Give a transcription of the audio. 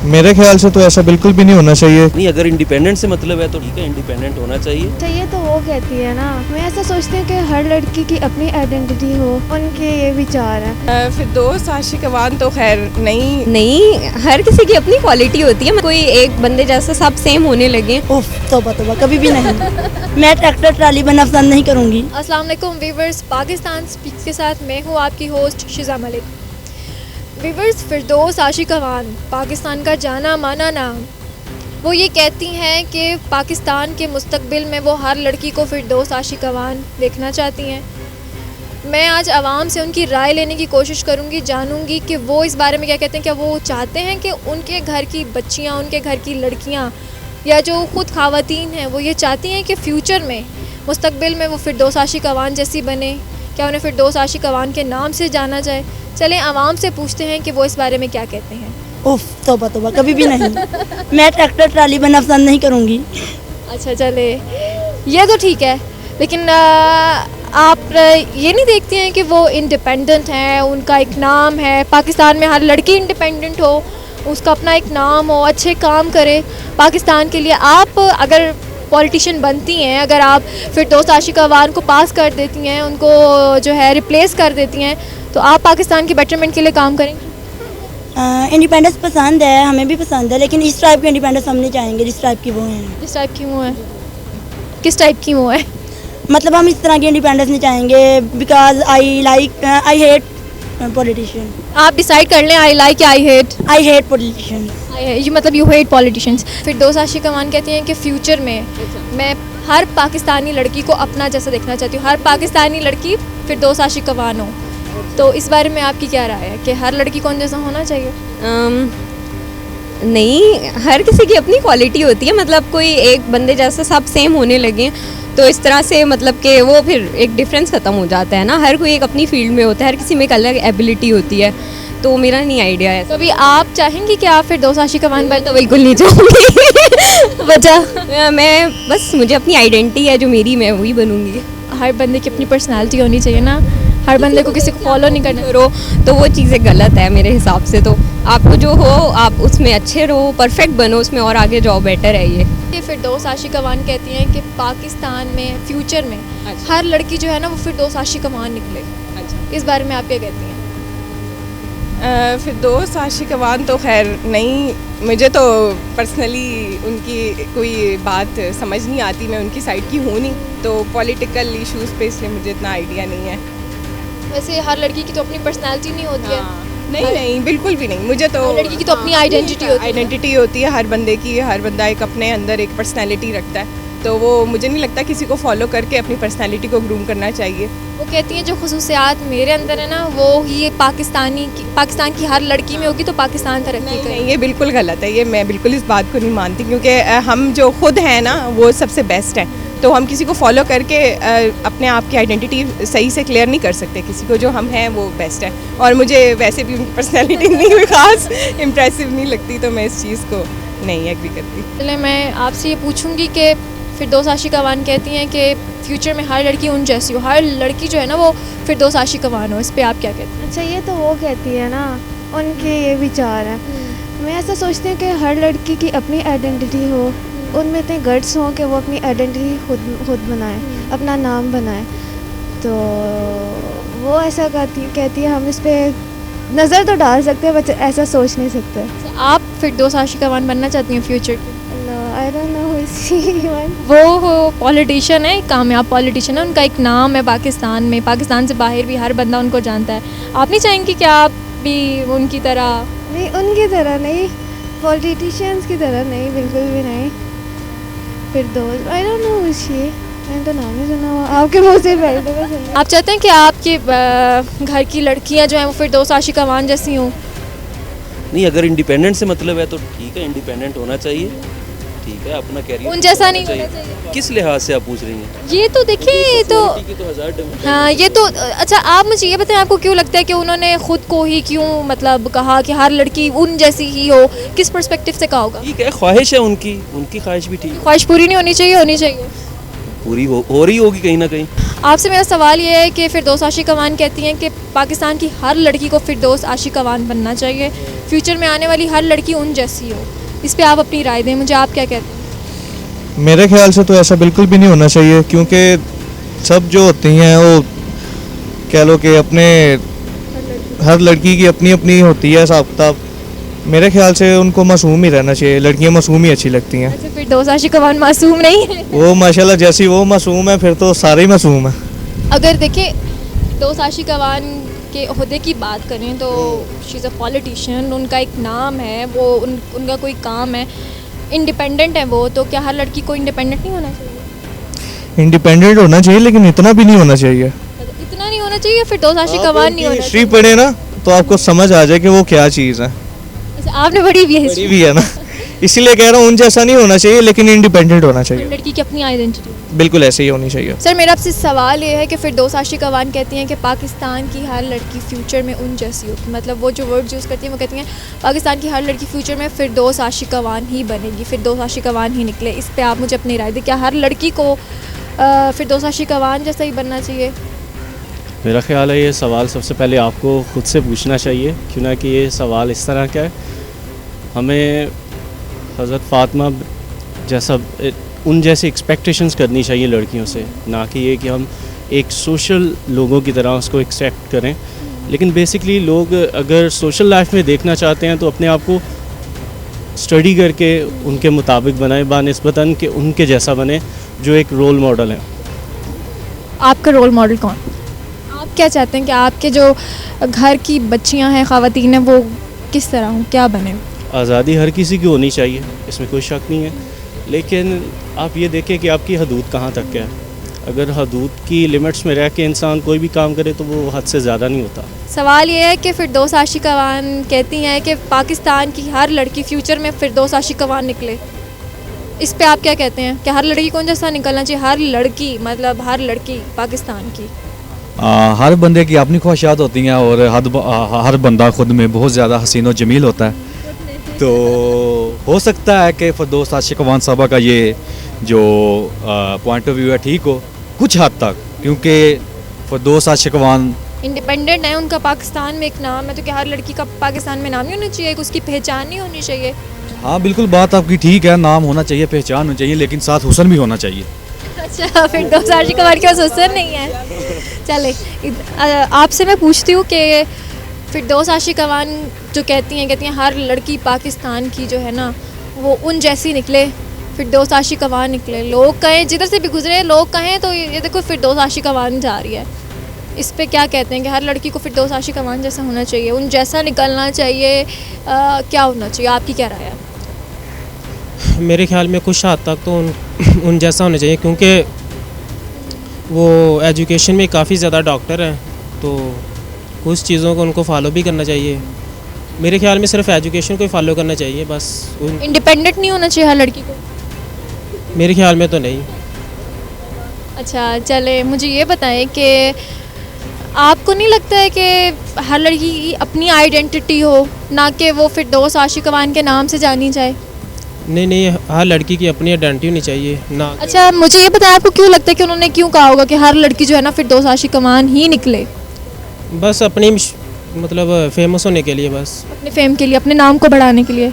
मेरे ख्याल से तो ऐसा बिल्कुल भी नहीं होना चाहिए। नहीं, अगर इंडिपेंडेंट से मतलब है तो ठीक है, इंडिपेंडेंट होना चाहिए। तो वो कहती है ना, मैं ऐसा सोचती हूँ कि हर लड़की की अपनी आइडेंटिटी हो, उनके ये विचार हैं। फिरदौस आशिक अवान तो खैर नहीं, हर किसी की अपनी क्वालिटी होती है। कोई एक बंदे जैसा सब सेम होने लगे, उफ तौबा तौबा, कभी भी नहीं। मैं ट्रैक्टर ट्राली बनना पसंद नहीं करूँगी। अस्सलाम वालेकुम वीवर्स, पाकिस्तान स्पीक्स के साथ मैं हूँ आपकी होस्ट शिज़ा मलिक। वीवर्स, फिरदौस आशिक अवान पाकिस्तान का जाना माना नाम, वो ये कहती हैं कि पाकिस्तान के मुस्तकबिल में वो हर लड़की को फिरदौस आशिक अवान देखना चाहती हैं। मैं आज आवाम से उनकी राय लेने की कोशिश करूंगी, जानूंगी कि वो इस बारे में क्या कहते हैं। क्या वो चाहते हैं कि उनके घर की बच्चियां, उनके घर की लड़कियां या जो ख़ुद ख़वातीन हैं वो ये चाहती हैं कि फ़्यूचर में मुस्तकबिल में वो फिरदौस आशिक अवान जैसी बने? क्या उन्हें फिरदौस आशिक अवान के नाम से जाना जाए? चलें आवाम से पूछते हैं कि वो इस बारे में क्या कहते हैं। उफ तौबा तौबा, कभी भी नहीं। मैं ट्रैक्टर ट्राली बनना पसंद नहीं करूँगी। अच्छा चले, ये तो ठीक है, लेकिन आप ये नहीं देखती हैं कि वो इंडिपेंडेंट हैं, उनका एक नाम है। पाकिस्तान में हर लड़की इंडिपेंडेंट हो, उसका अपना एक नाम हो, अच्छे काम करे पाकिस्तान के लिए। आप अगर पॉलिटिशियन बनती हैं, अगर आप फिरदौस आशिक अवान को पास कर देती हैं, उनको जो है रिप्लेस कर देती हैं, तो आप पाकिस्तान के बेटरमेंट के लिए काम करेंगे? इंडिपेंडेंस पसंद है, हमें भी पसंद है, लेकिन इस टाइप की इंडिपेंडेंस हम नहीं चाहेंगे जिस टाइप की वो हैं। जिस टाइप की वो है? किस टाइप की वो है? मतलब हम इस तरह की इंडिपेंडेंस नहीं चाहेंगे, बिकॉज आई हेट पॉलिटिशियन। आप डिसाइड कर लें, आई लाइक या आई हेट पॉलिटिशियन। ये मतलब यू हेट पॉलिटिशियंस। फिरदौस आशिक अवान कहती हैं कि फ्यूचर में मैं हर पाकिस्तानी लड़की को अपना जैसा देखना चाहती हूँ, हर पाकिस्तानी लड़की फिरदौस आशिक अवान हो। तो इस बारे में आपकी क्या राय है कि हर लड़की को उन जैसा होना चाहिए? नहीं, हर किसी की अपनी क्वालिटी होती है। मतलब कोई एक बंदे जैसा सब सेम होने लगे तो इस तरह से मतलब कि वो फिर एक डिफरेंस ख़त्म हो जाता है ना। हर कोई एक अपनी फील्ड में होता है, हर किसी में एक अलग एबिलिटी होती है। तो मेरा नहीं आइडिया है। तो अभी आप चाहेंगी कि आप फिरदौस आशिक अवान बने? तो बिल्कुल नहीं चाहूँगी। वजह मैं बस, मुझे अपनी आइडेंटिटी है जो मेरी, मैं वही बनूँगी। हर बंदे की अपनी पर्सनालिटी होनी चाहिए ना, हर बंदे को किसी को फॉलो नहीं करना। करो तो वो चीज़ें गलत है मेरे हिसाब से। तो आपको जो हो आप उसमें अच्छे रहो, परफेक्ट बनो उसमें, और आगे जाओ, बेटर है ये। फिरदौस आशिक अवान कहती हैं कि पाकिस्तान में फ्यूचर में हर लड़की जो है ना वो फिरदौस आशिक अवान निकले। इस बारे में आप क्या कहती हैं? फिरदौस आशिक अवान तो खैर नहीं, मुझे तो पर्सनली उनकी कोई बात समझ नहीं आती। मैं उनकी साइड की हूँ नहीं, तो पॉलिटिकल इश्यूज़ पे इसलिए मुझे इतना आइडिया नहीं है। वैसे हर लड़की की तो अपनी पर्सनालिटी नहीं होती है। नहीं, बिल्कुल भी नहीं। मुझे तो हर लड़की की तो अपनी आइडेंटिटी होती है। हर बंदे की, हर बंदा एक अपने अंदर एक पर्सनैलिटी रखता है, तो वो मुझे नहीं लगता किसी को फॉलो करके अपनी पर्सनैलिटी को ग्रूम करना चाहिए। वो कहती हैं जो खुसूसियात मेरे अंदर है ना, वो ही पाकिस्तान की हर लड़की में होगी तो पाकिस्तान तरक्की करेगा। नहीं, ये बिल्कुल गलत है। ये मैं बिल्कुल इस बात को नहीं मानती, क्योंकि हम जो खुद हैं ना वो सबसे बेस्ट हैं। तो हम किसी को फॉलो करके अपने आप की आइडेंटिटी सही से क्लियर नहीं कर सकते। किसी को जो हम हैं वो बेस्ट है, और मुझे वैसे भी उनकी पर्सनैलिटी नहीं खास इम्प्रेसिव नहीं लगती, तो मैं इस चीज़ को नहीं एग्री करती। पहले मैं आपसे ये पूछूंगी कि फिरदौस आशिक अवान कहती हैं कि फ्यूचर में हर लड़की उन जैसी हो, हर लड़की जो है ना वो फिरदौस आशिक अवान हो। इस पर आप क्या कहते हैं? अच्छा, ये तो वो कहती है ना, उनके ये विचार हैं। मैं ऐसा सोचती हूँ कि हर लड़की की अपनी आइडेंटिटी हो, उनमें इतने गट्स हों कि वो अपनी आइडेंटिटी खुद बनाए, अपना नाम बनाए। तो वो ऐसा कहती है। हम इस पर नज़र तो डाल सकते हैं, बट ऐसा सोच नहीं सकते। आप फिरदौस आशिक अवान बनना चाहती हैं फ्यूचर? I don't know. वो पॉलिटिशियन है, कामयाब पॉलिटिशियन है, उनका एक नाम है पाकिस्तान में, पाकिस्तान से बाहर भी हर बंदा उनको जानता है। आप नहीं चाहेंगी कि आप भी उनकी तरह? नहीं, उनकी तरह नहीं, पॉलिटिशियंस की तरह नहीं, बिल्कुल भी नहीं। फिरदौस, आई डोंट नो मैंने तो नाम ही सुना हुआ, आपके मुँह से बैठे हुए सुना। आप चाहते हैं कि आपके घर की लड़कियां जो हैं वो फिरदौस आशिक अवान जैसी हों? नहीं, अगर इंडिपेंडेंट से मतलब है तो ठीक है, इंडिपेंडेंट होना चाहिए। ठीक है, अपना कैरियर उन जैसा नहीं होना चाहिए। किस लिहाज से आप पूछ रही हैं? ये तो देखिए, ये तो हाँ, ये तो अच्छा, आप मुझे ये बताएं, आपको क्यों लगता है कि उन्होंने खुद को ही क्यों मतलब कहा कि हर लड़की उन जैसी ही हो? किस पर्सपेक्टिव से कहा होगा? ठीक है, ख्वाहिश है उनकी ख्वाहिश भी ठीक है। ख्वाहिश पूरी नहीं होनी चाहिए? होनी चाहिए। पूरी हो रही होगी कहीं ना कहीं। आपसे मेरा सवाल ये है कि फिरदौस आशिक अवान कहती हैं कि पाकिस्तान की हर लड़की को फिरदौस आशिक अवान बनना चाहिए, फ्यूचर में आने वाली हर लड़की उन जैसी हो। इस पे आप अपनी राय दें, मुझे आप क्या कहते हैं? मेरे ख्याल से तो ऐसा बिल्कुल भी नहीं होना चाहिए, क्योंकि सब जो होती हैं वो कह लो कि अपने हर लड़की की अपनी अपनी होती है हिसाब किताब। मेरे ख्याल से उनको मासूम ही रहना चाहिए, लड़कियां मासूम ही अच्छी लगती हैं। अच्छा, फिरदौस आशिक अवान मासूम नहीं है? वो माशाल्लाह जैसी वो मासूम है फिर तो सारे ही मासूम है। अगर देखें फिरदौस आशिक अवान के ओहदे की बात करें तो शी इज़ अ पॉलिटिशियन, उनका एक नाम है, वो उनका कोई काम है, इंडिपेंडेंट है वो, तो क्या हर लड़की को इंडिपेंडेंट नहीं होना चाहिए? इंडिपेंडेंट होना चाहिए लेकिन इतना भी नहीं होना चाहिए। इतना नहीं होना चाहिए, फिरदौस आशिक अवान नहीं होना हिस्ट्री चाहिए? पढ़े ना तो आपको समझ आ जाए कि वो क्या चीज़ है। अच्छा, आपने पढ़ी भी है पढ़ी भी है ना, इसीलिए कह रहा हूँ उन जैसा नहीं होना चाहिए लेकिन इंडिपेंडेंट होना चाहिए। लड़की की अपनी आइडेंटिटी। बिल्कुल ऐसे ही होनी चाहिए। सर, मेरा आपसे सवाल ये है कि फिरदौस आशिक अवान कहती हैं कि पाकिस्तान की हर लड़की फ्यूचर में उन जैसी होगी, मतलब वो जो वर्ड यूज़ करती हैं वो कहती हैं पाकिस्तान की हर लड़की फ्यूचर में फिरदौस आशिक अवान ही बनेगी, फिरदौस आशिक अवान ही निकले। इस पे आप मुझे अपनी राय दें, क्या हर लड़की को फिरदौस आशिक अवान जैसा ही बनना चाहिए? मेरा ख्याल है ये सवाल सबसे पहले आपको ख़ुद से पूछना चाहिए, क्यों ना कि ये सवाल इस तरह का है। हमें हज़रत फ़ातिमा जैसा उन जैसी एक्सपेक्टेशंस करनी चाहिए लड़कियों से, ना कि ये कि हम एक सोशल लोगों की तरह उसको एक्सेप्ट करें। लेकिन बेसिकली लोग अगर सोशल लाइफ में देखना चाहते हैं तो अपने आप को स्टडी करके उनके मुताबिक बनाए, बानिस्बतन कि उनके जैसा बने जो एक रोल मॉडल है। आपका रोल मॉडल कौन? आप क्या चाहते हैं कि आपके जो घर की बच्चियां हैं, ख़वातीन हैं, वो किस तरह हों, क्या बने? आज़ादी हर किसी की होनी चाहिए, इसमें कोई शक नहीं है, लेकिन आप ये देखें कि आपकी हदूद कहाँ तक है। अगर हदूद की लिमिट्स में रह के इंसान कोई भी काम करे तो वो हद से ज़्यादा नहीं होता। सवाल ये है कि फिरदौस आशिक अवान कहती हैं कि पाकिस्तान की हर लड़की फ्यूचर में फिरदौस आशिक अवान निकले। इस पे आप क्या कहते हैं कि हर लड़की कौन जैसा निकलना चाहिए? हर लड़की मतलब हर लड़की पाकिस्तान की। हर बंदे की अपनी ख्वाहिशात होती हैं और हर बंदा खुद में बहुत ज़्यादा हसीन और जमील होता है, तो हो सकता है कि फिरदौस आशिक अवान साहबा का ये जो पॉइंट ऑफ व्यू है ठीक हो कुछ हद तक, क्योंकि फिरदौस आशिक अवान इंडिपेंडेंट है, उनका पाकिस्तान में एक नाम है, तो क्या हर लड़की का पाकिस्तान में नाम ही होना चाहिए, उसकी पहचान नहीं होनी चाहिए? हाँ बिल्कुल बात आपकी ठीक है, नाम होना चाहिए, पहचान होनी चाहिए, लेकिन साथ हुस्न भी होना चाहिए। अच्छा, फिरदौस आशिक अवान के पास हुस्न नहीं है? चले आपसे मैं पूछती हूँ कि फिरदौस आशिक अवान जो कहती हैं हर लड़की पाकिस्तान की जो है ना वो उन जैसी निकले, फिरदौस आशिक अवान निकले। लोग कहें जिधर से भी गुजरे लोग कहें तो ये देखो फिरदौस आशिक अवान जा रही है। इस पे क्या कहते हैं कि हर लड़की को फिरदौस आशिक अवान जैसा होना चाहिए, उन जैसा निकलना चाहिए, क्या होना चाहिए? आपकी क्या राय है? मेरे ख्याल में कुछ हद तक तो उन जैसा होना चाहिए, क्योंकि वो एजुकेशन में काफ़ी ज़्यादा डॉक्टर हैं, तो कुछ चीज़ों को उनको फॉलो भी करना चाहिए। मेरे ख्याल में सिर्फ एजुकेशन को ही फॉलो करना चाहिए बस। इंडिपेंडेंट नहीं होना चाहिए हर लड़की को? मेरे ख्याल में तो नहीं। अच्छा, चले मुझे ये बताएं कि आपको नहीं लगता है कि हर लड़की की अपनी आइडेंटिटी हो, ना कि वो फिरदौस आशिक अवान के नाम से जानी जाए? नहीं, हर लड़की की अपनी आइडेंटिटी होनी चाहिए ना। अच्छा, मुझे ये बताएं आपको क्यों लगता है कि उन्होंने क्यों कहा होगा कि हर लड़की जो है ना फिरदौस आशिक अवान ही निकले? बस अपनी मतलब फेमस होने के लिए, बस अपने फेम के लिए, अपने नाम को बढ़ाने के लिए।